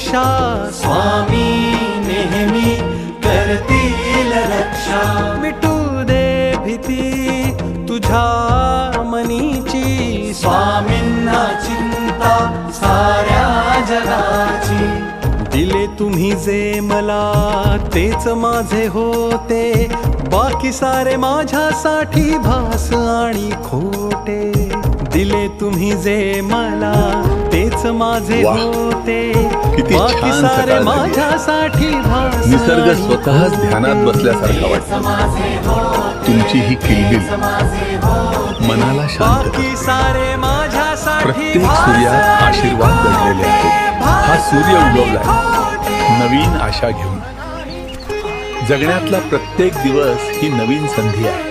रक्षा स्वामी नेहमी करतील रक्षा मिटू दे भीती तुझ्या मनीची स्वामींना चिंता साऱ्या जगाची दिले तुम्ही जे मला तेच माझे होते बाकी सारे माझ्यासाठी भास आणि खोटे दिले तुम्ही जे मला तेच माझे वाह! होते किती बाकी छान सारे सकाळ झाली. माझ्यासाठी भास निसर्ग आणि स्वतःच ध्यानात बसल्यासारखा वाटतो. तुमची ही किलबिल मनाला शांत करते. बाकी सारे माझ्यासाठी प्रत्येक सूर्यात आशीर्वाद दडलेले आहेत. हा सूर्य उगवलाय नवीन आशा घेऊन. जगण्यातला प्रत्येक दिवस ही नवीन संधी आहे.